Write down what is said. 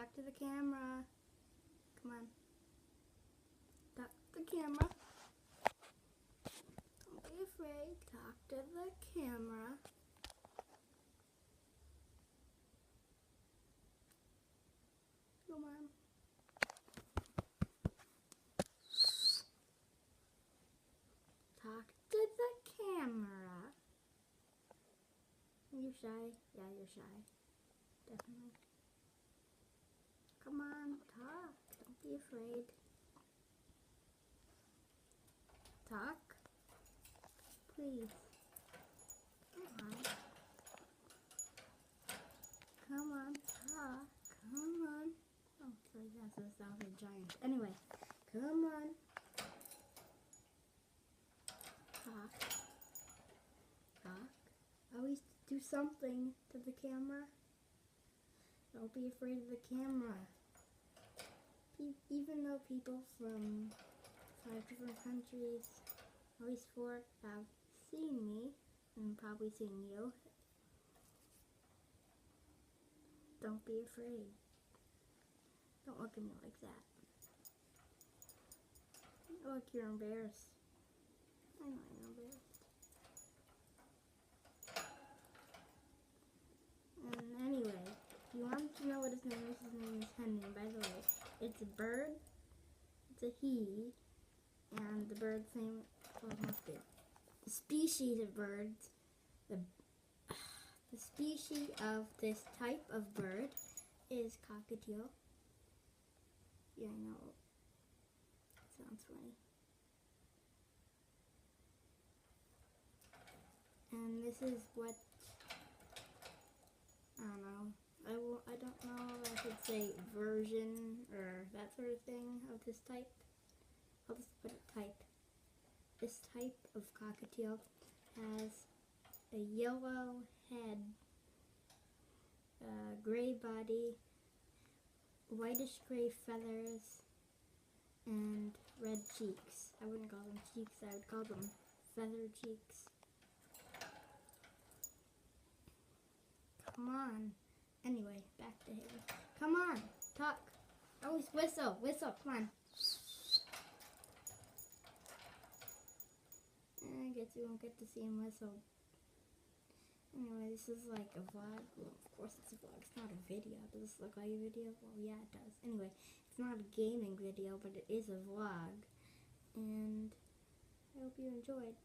talk to the camera. Come on. Talk to the camera. Don't be afraid. Talk to the camera. Come on. Talk to the camera. Are you shy? Yeah, you're shy. Definitely. Come on, talk. Don't be afraid. Talk. Please. Come on. Come on, talk. Come on. Oh, sorry, that was a giant. Anyway, come on. Talk. Talk. Always do something to the camera. Don't be afraid of the camera. Even though people from 5 different countries, at least 4, have seen me and probably seen you, don't be afraid. Don't look at me like that. Look, you're embarrassed. I know you're embarrassed. And anyway, if you want to know what his name is Henry. By the way, it's a bird, it's a he, and the bird's name, well, must be the species of birds, the species of this type of bird is cockatiel. Yeah, I know. Sounds funny. And this is what, I don't know. I don't know if I should say version or that sort of thing of this type. I'll just put it type. This type of cockatiel has a yellow head, gray body, whitish gray feathers, and red cheeks. I wouldn't call them cheeks, I would call them feather cheeks. Come on. Anyway, back to him. Come on, talk. Always whistle, come on. I guess you won't get to see him whistle. Anyway, this is like a vlog. Well, of course it's a vlog. It's not a video. Does this look like a video? Well, yeah, it does. Anyway, it's not a gaming video, but it is a vlog. And I hope you enjoyed.